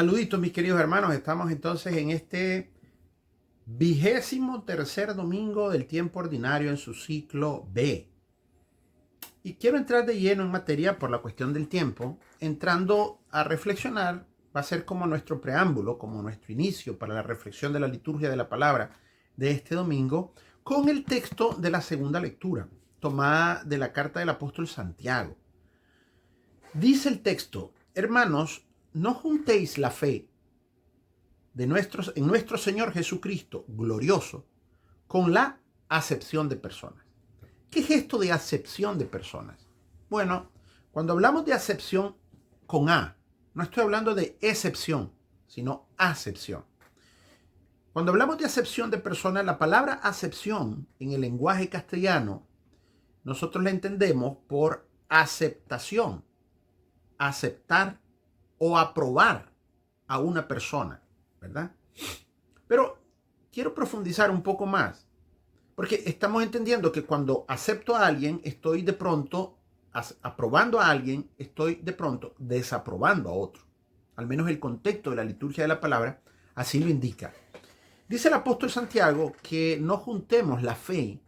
Saluditos, mis queridos hermanos. Estamos entonces en este 23º domingo del tiempo ordinario en su ciclo B. Y quiero entrar de lleno en materia por la cuestión del tiempo, entrando a reflexionar. Va a ser como nuestro preámbulo, como nuestro inicio para la reflexión de la liturgia de la palabra de este domingo, con el texto de la segunda lectura, tomada de la carta del apóstol Santiago. Dice el texto: hermanos, no juntéis la fe en nuestro Señor Jesucristo glorioso con la acepción de personas. ¿Qué es esto de acepción de personas? Bueno, cuando hablamos de acepción con A, no estoy hablando de excepción, sino acepción. Cuando hablamos de acepción de personas, la palabra acepción en el lenguaje castellano, nosotros la entendemos por aceptación, aceptar o aprobar a una persona, ¿verdad? Pero quiero profundizar un poco más, porque estamos entendiendo que cuando acepto a alguien, estoy de pronto aprobando a alguien, estoy de pronto desaprobando a otro. Al menos el contexto de la liturgia de la palabra así lo indica. Dice el apóstol Santiago que no juntemos la fe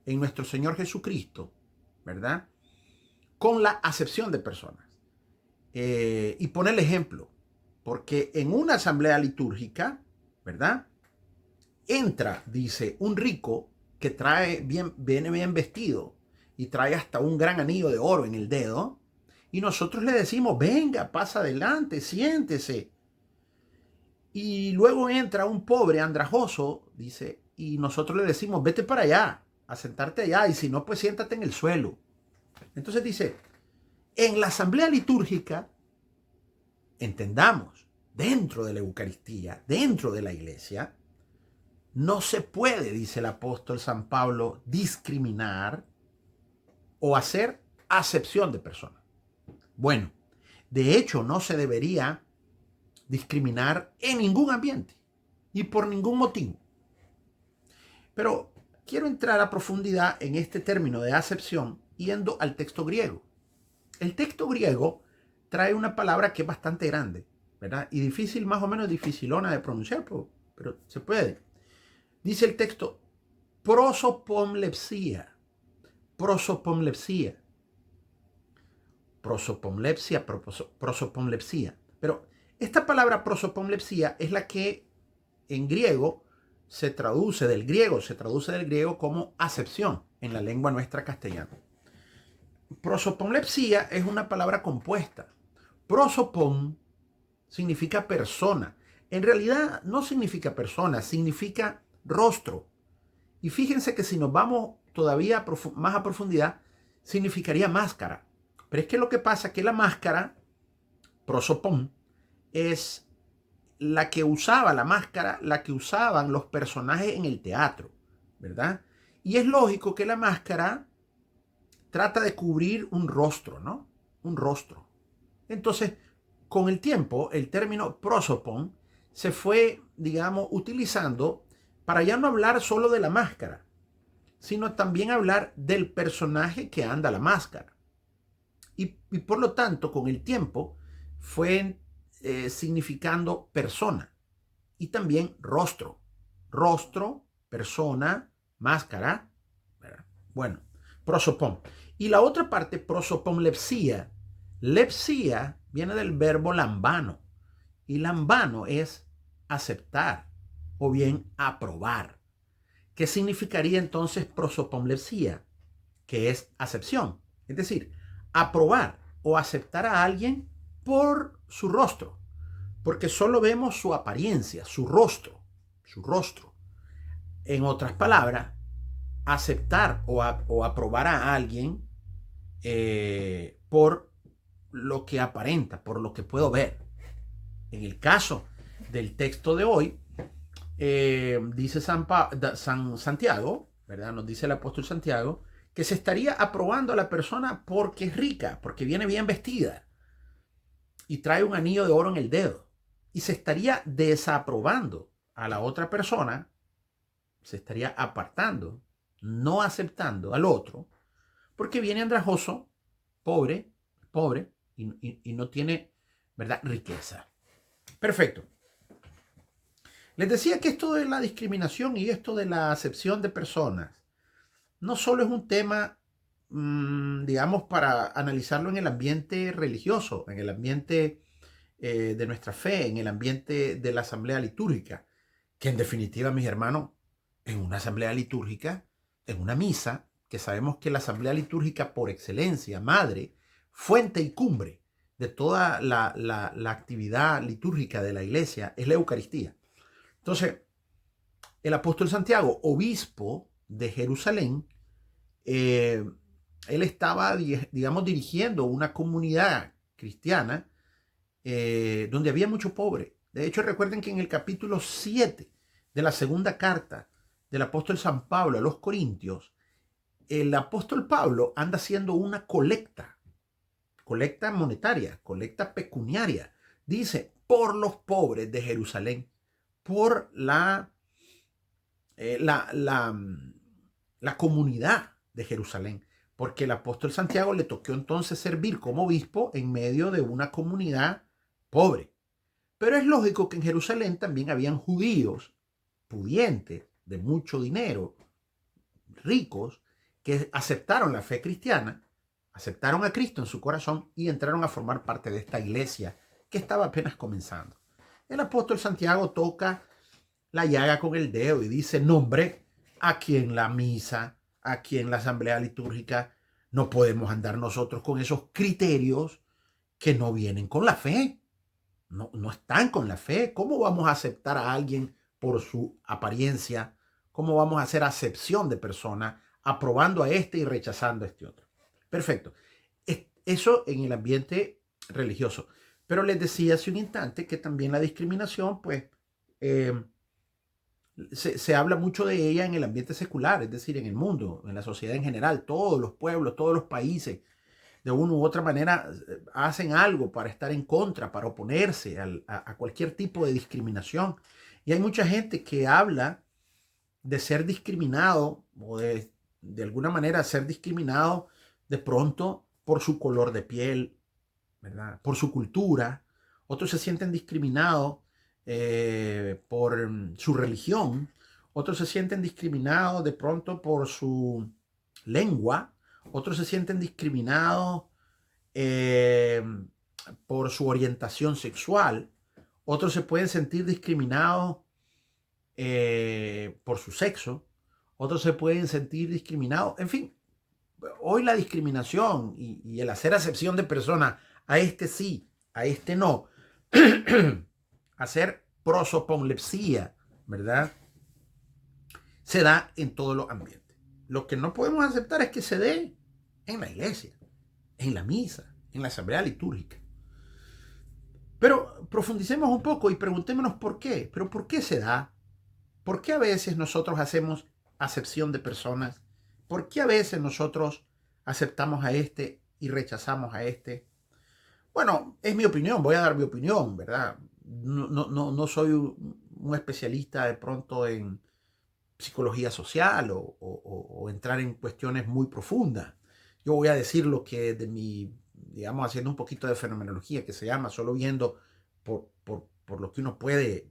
en nuestro Señor Jesucristo, ¿verdad?, con la acepción de personas. Y pone el ejemplo, porque en una asamblea litúrgica, ¿verdad?, entra, dice, un rico que viene bien vestido y trae hasta un gran anillo de oro en el dedo, y nosotros le decimos: venga, pasa adelante, siéntese. Y luego entra un pobre andrajoso, dice, y nosotros le decimos: vete para allá, a sentarte allá, y si no, pues siéntate en el suelo. Entonces dice, en la asamblea litúrgica, entendamos, dentro de la Eucaristía, dentro de la iglesia, no se puede, dice el apóstol San Pablo, discriminar o hacer acepción de personas. Bueno, de hecho no se debería discriminar en ningún ambiente y por ningún motivo. Pero quiero entrar a profundidad en este término de acepción yendo al texto griego. El texto griego trae una palabra que es bastante grande, ¿verdad? Y difícil, más o menos dificilona de pronunciar, pero se puede. Dice el texto: prosopomlepsia. Prosopomlepsia. Prosopomlepsia. Pero esta palabra prosopomlepsia es la que en griego se traduce del griego como acepción en la lengua nuestra castellana. Prosopomlepsia es una palabra compuesta. Prosopon significa persona. En realidad no significa persona, significa rostro. Y fíjense que si nos vamos todavía más a profundidad, significaría máscara. Pero es que lo que pasa es que la máscara, prosopon, es la máscara, la que usaban los personajes en el teatro, ¿verdad? Y es lógico que la máscara trata de cubrir un rostro, ¿no? Un rostro. Entonces, con el tiempo, el término prosopon se fue, digamos, utilizando para ya no hablar solo de la máscara, sino también hablar del personaje que anda la máscara. Y por lo tanto, con el tiempo, fue significando persona y también rostro. Rostro, persona, máscara, ¿verdad? Bueno, prosopon. Y la otra parte, prosopomlepsia. Lepsia viene del verbo lambano. Y lambano es aceptar o bien aprobar. ¿Qué significaría entonces prosopomlepsia? Que es acepción. Es decir, aprobar o aceptar a alguien por su rostro. Porque solo vemos su apariencia, su rostro. Su rostro. En otras palabras, aceptar o aprobar a alguien por lo que aparenta, por lo que puedo ver. En el caso del texto de hoy, dice San Santiago, ¿verdad? Nos dice el apóstol Santiago que se estaría aprobando a la persona porque es rica, porque viene bien vestida y trae un anillo de oro en el dedo. Y se estaría desaprobando a la otra persona, se estaría apartando, no aceptando al otro, porque viene andrajoso, pobre, y no tiene, ¿verdad?, riqueza. Perfecto. Les decía que esto de la discriminación y esto de la acepción de personas no solo es un tema, digamos, para analizarlo en el ambiente religioso, en el ambiente de nuestra fe, en el ambiente de la asamblea litúrgica, que en definitiva, mis hermanos, en una asamblea litúrgica, en una misa, que sabemos que la asamblea litúrgica por excelencia, madre, fuente y cumbre de toda la actividad litúrgica de la iglesia, es la Eucaristía. Entonces, el apóstol Santiago, obispo de Jerusalén, eh, él estaba, digamos, dirigiendo una comunidad cristiana donde había mucho pobre. De hecho, recuerden que en el capítulo 7 de la segunda carta del apóstol San Pablo a los Corintios, el apóstol Pablo anda haciendo una colecta monetaria, colecta pecuniaria. Dice, por los pobres de Jerusalén, por la comunidad de Jerusalén, porque el apóstol Santiago le tocó entonces servir como obispo en medio de una comunidad pobre. Pero es lógico que en Jerusalén también habían judíos pudientes, de mucho dinero, ricos, que aceptaron la fe cristiana, aceptaron a Cristo en su corazón y entraron a formar parte de esta iglesia que estaba apenas comenzando. El apóstol Santiago toca la llaga con el dedo y dice, no, hombre, aquí en la misa, aquí en la asamblea litúrgica, no podemos andar nosotros con esos criterios que no vienen con la fe. No están con la fe. ¿Cómo vamos a aceptar a alguien por su apariencia? ¿Cómo vamos a hacer acepción de persona, aprobando a este y rechazando a este otro? Perfecto. Eso en el ambiente religioso. Pero les decía hace un instante que también la discriminación, pues, se habla mucho de ella en el ambiente secular, es decir, en el mundo, en la sociedad en general. Todos los pueblos, todos los países, de una u otra manera, hacen algo para estar en contra, para oponerse a cualquier tipo de discriminación. Y hay mucha gente que habla de ser discriminado o de alguna manera ser discriminado de pronto por su color de piel, ¿verdad? Por su cultura. Otros se sienten discriminados por su religión. Otros se sienten discriminados de pronto por su lengua. Otros se sienten discriminados eh, por su orientación sexual. Otros se pueden sentir discriminados por su sexo. Otros se pueden sentir discriminados. En fin, hoy la discriminación y el hacer acepción de personas, a este sí, a este no, hacer prosoponlepsia, ¿verdad? Se da en todos los ambientes. Lo que no podemos aceptar es que se dé en la iglesia, en la misa, en la asamblea litúrgica. Pero profundicemos un poco y preguntémonos por qué. ¿Pero por qué se da? ¿Por qué a veces nosotros hacemos acepción de personas? ¿Por qué a veces nosotros aceptamos a este y rechazamos a este? Bueno, es mi opinión, voy a dar mi opinión, ¿verdad? No soy un especialista de pronto en psicología social o entrar en cuestiones muy profundas. Yo voy a decir lo que de mi, digamos, haciendo un poquito de fenomenología, que se llama solo viendo por lo que uno puede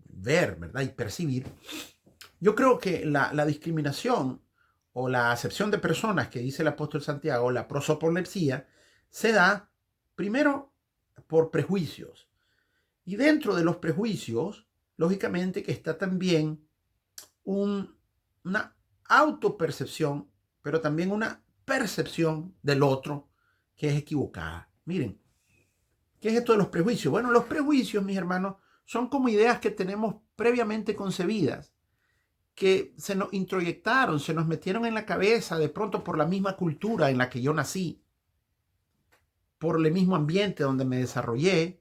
ver, ¿verdad? Y percibir. Yo creo que la discriminación o la acepción de personas que dice el apóstol Santiago, la prosopolepsia, se da primero por prejuicios. Y dentro de los prejuicios, lógicamente que está también una autopercepción, pero también una percepción del otro que es equivocada. Miren, ¿qué es esto de los prejuicios? Bueno, los prejuicios, mis hermanos, son como ideas que tenemos previamente concebidas, que se nos introyectaron, se nos metieron en la cabeza de pronto por la misma cultura en la que yo nací, por el mismo ambiente donde me desarrollé,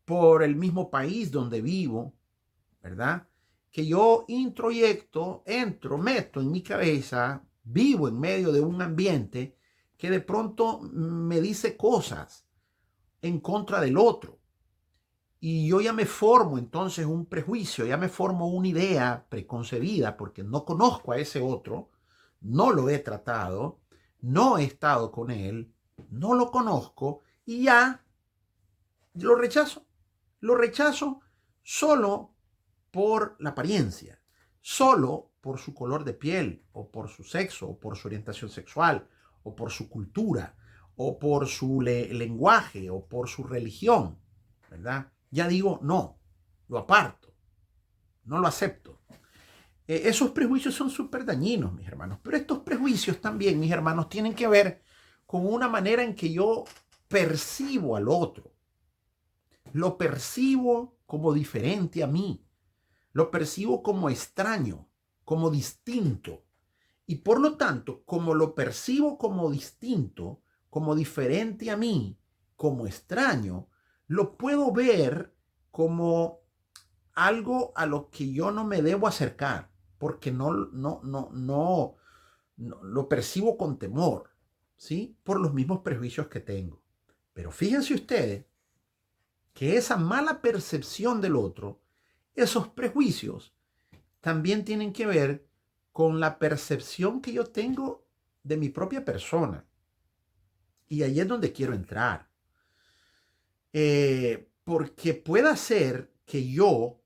por el mismo país donde vivo, ¿verdad? Que yo meto en mi cabeza, vivo en medio de un ambiente que de pronto me dice cosas en contra del otro. Y yo ya me formo entonces un prejuicio, ya me formo una idea preconcebida porque no conozco a ese otro, no lo he tratado, no he estado con él, no lo conozco y ya lo rechazo. Lo rechazo solo por la apariencia, solo por su color de piel, o por su sexo, o por su orientación sexual, o por su cultura, o por su lenguaje, o por su religión, ¿verdad? Ya digo, no, lo aparto, no lo acepto. Esos prejuicios son súper dañinos, mis hermanos, pero estos prejuicios también, mis hermanos, tienen que ver con una manera en que yo percibo al otro. Lo percibo como diferente a mí, lo percibo como extraño, como distinto. Y por lo tanto, como lo percibo como distinto, como diferente a mí, como extraño, lo puedo ver como algo a lo que yo no me debo acercar, porque no lo percibo con temor, ¿sí? Por los mismos prejuicios que tengo. Pero fíjense ustedes que esa mala percepción del otro, esos prejuicios, también tienen que ver con la percepción que yo tengo de mi propia persona. Y ahí es donde quiero entrar. Porque puede ser que yo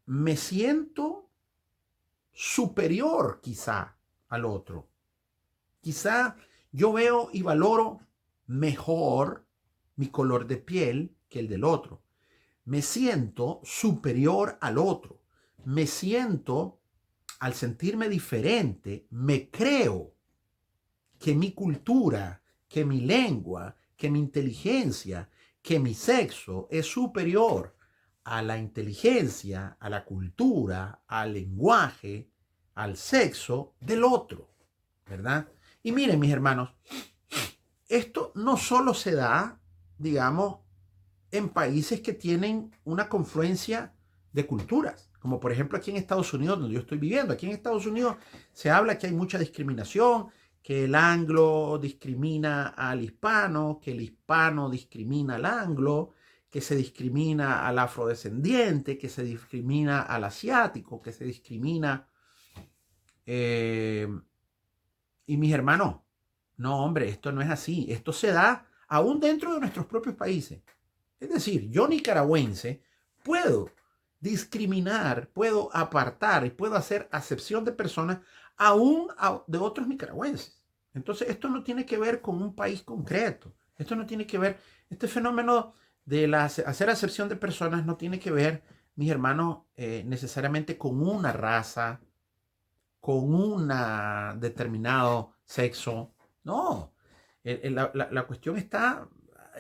me siento superior quizá al otro. Quizá yo veo y valoro mejor mi color de piel que el del otro. Me siento superior al otro. Me siento, al sentirme diferente, me creo que mi cultura, que mi lengua, que mi inteligencia, que mi sexo es superior a la inteligencia, a la cultura, al lenguaje, al sexo del otro, ¿verdad? Y miren, mis hermanos, esto no solo se da, digamos, en países que tienen una confluencia de culturas, como por ejemplo aquí en Estados Unidos, donde yo estoy viviendo. Aquí en Estados Unidos se habla que hay mucha discriminación, que el anglo discrimina al hispano, que el hispano discrimina al anglo, que se discrimina al afrodescendiente, que se discrimina al asiático, que se discrimina... y mis hermanos, no hombre, esto no es así. Esto se da aún dentro de nuestros propios países. Es decir, yo nicaragüense puedo discriminar, puedo apartar y puedo hacer acepción de personas aún de otros nicaragüenses. Entonces, esto no tiene que ver con un país concreto. Esto no tiene que ver, este fenómeno de hacer acepción de personas no tiene que ver, mis hermanos, necesariamente con una raza, con un determinado sexo. No, la cuestión está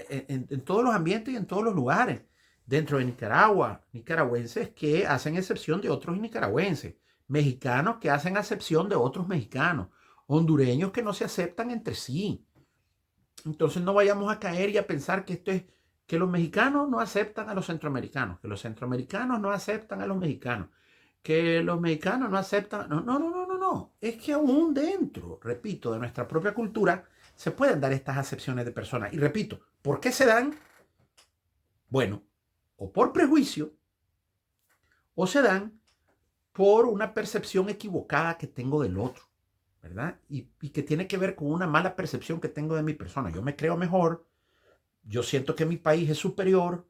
en todos los ambientes y en todos los lugares. Dentro de Nicaragua, nicaragüenses que hacen excepción de otros nicaragüenses, mexicanos que hacen acepción de otros mexicanos, hondureños que no se aceptan entre sí. Entonces no vayamos a caer y a pensar que esto es que los mexicanos no aceptan a los centroamericanos, que los centroamericanos no aceptan a los mexicanos, que los mexicanos no aceptan. No, no, no, no, no, no. Es que aún dentro, repito, de nuestra propia cultura se pueden dar estas acepciones de personas. Y repito, ¿por qué se dan? Bueno, o por prejuicio, o se dan por una percepción equivocada que tengo del otro, ¿verdad? Y que tiene que ver con una mala percepción que tengo de mi persona. Yo me creo mejor, yo siento que mi país es superior,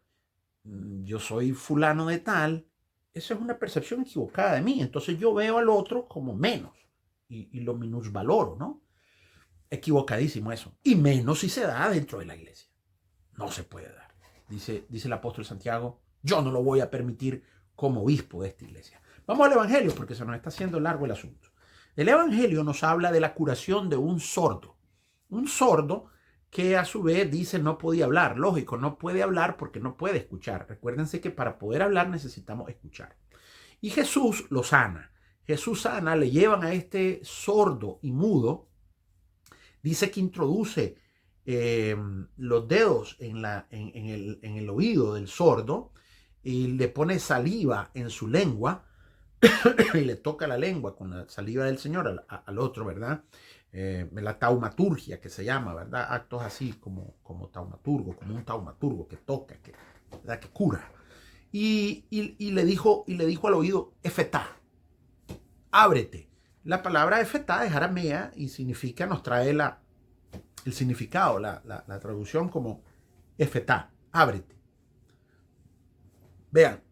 yo soy fulano de tal. Esa es una percepción equivocada de mí. Entonces yo veo al otro como menos y lo minusvaloro, ¿no? Equivocadísimo eso. Y menos si se da dentro de la iglesia. No se puede dar. Dice el apóstol Santiago, yo no lo voy a permitir como obispo de esta iglesia. Vamos al evangelio porque se nos está haciendo largo el asunto. El evangelio nos habla de la curación de un sordo. Un sordo que a su vez dice no podía hablar. Lógico, no puede hablar porque no puede escuchar. Recuérdense que para poder hablar necesitamos escuchar. Y Jesús lo sana. Jesús sana, le llevan a este sordo y mudo. Dice que introduce los dedos en el oído del sordo y le pone saliva en su lengua y le toca la lengua con la saliva del Señor al otro, ¿verdad? La taumaturgia que se llama, ¿verdad? Actos así como taumaturgo, como un taumaturgo que toca, ¿verdad? Que cura. Y le dijo al oído, efetá, ábrete. La palabra efetá es aramea y significa, nos trae el significado, la traducción como efetá, ábrete. Vean,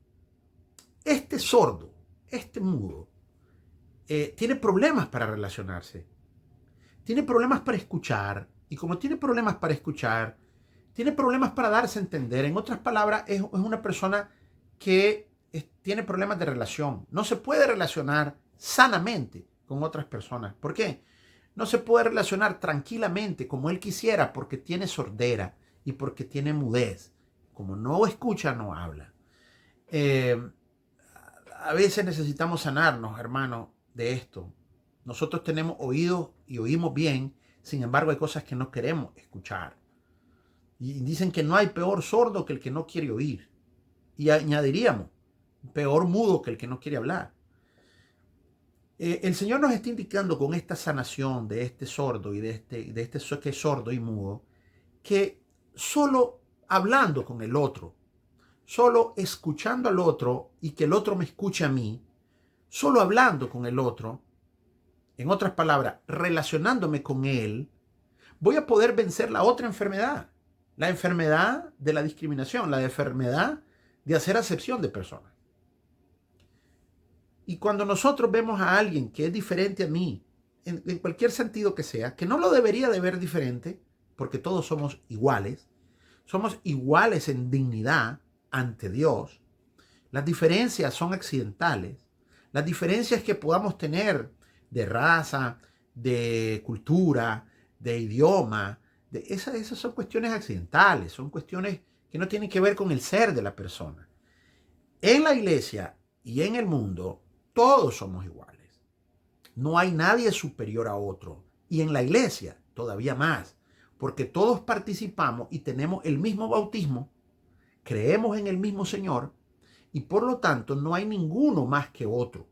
este sordo, este mudo, tiene problemas para relacionarse, tiene problemas para escuchar, y como tiene problemas para escuchar, tiene problemas para darse a entender. En otras palabras, es una persona que tiene problemas de relación. No se puede relacionar sanamente con otras personas. ¿Por qué? No se puede relacionar tranquilamente como él quisiera porque tiene sordera y porque tiene mudez. Como no escucha, no habla. A veces necesitamos sanarnos, hermano, de esto. Nosotros tenemos oídos y oímos bien, sin embargo hay cosas que no queremos escuchar. Y dicen que no hay peor sordo que el que no quiere oír. Y añadiríamos, peor mudo que el que no quiere hablar. El Señor nos está indicando con esta sanación de este sordo y de este que es sordo y mudo, que solo hablando con el otro, solo escuchando al otro y que el otro me escuche a mí, solo hablando con el otro, en otras palabras, relacionándome con él, voy a poder vencer la otra enfermedad, la enfermedad de la discriminación, la enfermedad de hacer acepción de personas. Y cuando nosotros vemos a alguien que es diferente a mí, en cualquier sentido que sea, que no lo debería de ver diferente, porque todos somos iguales en dignidad ante Dios. Las diferencias son accidentales. Las diferencias que podamos tener de raza, de cultura, de idioma, esas son cuestiones accidentales, son cuestiones que no tienen que ver con el ser de la persona. En la iglesia y en el mundo, todos somos iguales. No hay nadie superior a otro. Y en la iglesia, todavía más, porque todos participamos y tenemos el mismo bautismo, creemos en el mismo Señor, y por lo tanto no hay ninguno más que otro.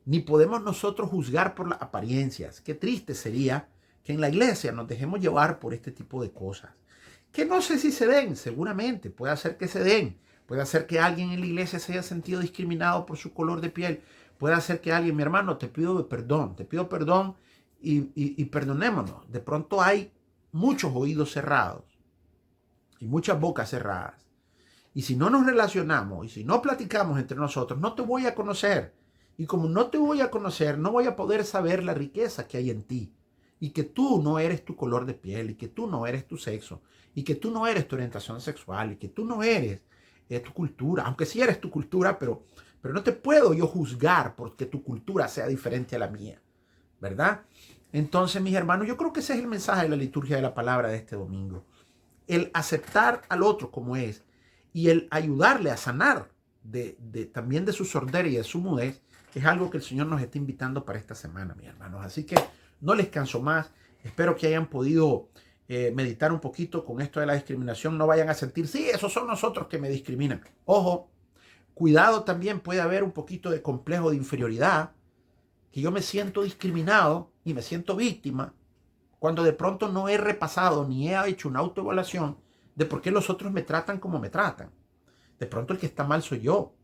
Ni podemos nosotros juzgar por las apariencias. Qué triste sería que en la iglesia nos dejemos llevar por este tipo de cosas. Que no sé si se den, seguramente, puede ser que se den. Puede ser que alguien en la iglesia se haya sentido discriminado por su color de piel. Puede ser que alguien, mi hermano, te pido perdón y perdonémonos. De pronto hay muchos oídos cerrados y muchas bocas cerradas. Y si no nos relacionamos y si no platicamos entre nosotros, no te voy a conocer. Y como no te voy a conocer, no voy a poder saber la riqueza que hay en ti. Y que tú no eres tu color de piel, y que tú no eres tu sexo, y que tú no eres tu orientación sexual, y que tú no eres tu cultura. Aunque sí eres tu cultura, pero no te puedo yo juzgar porque tu cultura sea diferente a la mía. ¿Verdad? Entonces, mis hermanos, yo creo que ese es el mensaje de la liturgia de la palabra de este domingo. El aceptar al otro como es y el ayudarle a sanar también de su sordera y de su mudez es algo que el Señor nos está invitando para esta semana, mis hermanos. Así que no les canso más. Espero que hayan podido meditar un poquito con esto de la discriminación. No vayan a sentir, sí, esos son nosotros que me discriminan. Ojo, cuidado, también puede haber un poquito de complejo de inferioridad, que yo me siento discriminado y me siento víctima, cuando de pronto no he repasado ni he hecho una autoevaluación de por qué los otros me tratan como me tratan. De pronto el que está mal soy yo,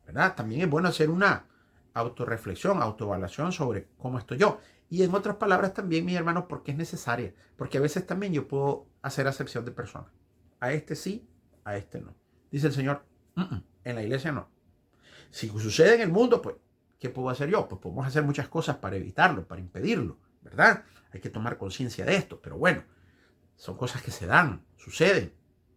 ¿verdad? También es bueno hacer una autorreflexión, autoevaluación sobre cómo estoy yo. Y en otras palabras también, mis hermanos, porque es necesaria. Porque a veces también yo puedo hacer acepción de personas. A este sí, a este no. Dice el Señor, en la iglesia no. Si sucede en el mundo, pues, ¿qué puedo hacer yo? Pues podemos hacer muchas cosas para evitarlo, para impedirlo, ¿verdad? Hay que tomar conciencia de esto, pero bueno, son cosas que se dan, suceden.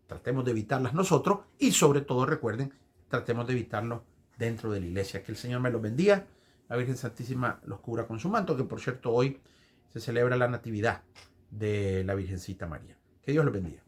Tratemos de evitarlas nosotros y sobre todo, recuerden, tratemos de evitarlo dentro de la iglesia. Que el Señor me los bendiga, la Virgen Santísima los cubra con su manto, que por cierto hoy se celebra la Natividad de la Virgencita María. Que Dios los bendiga.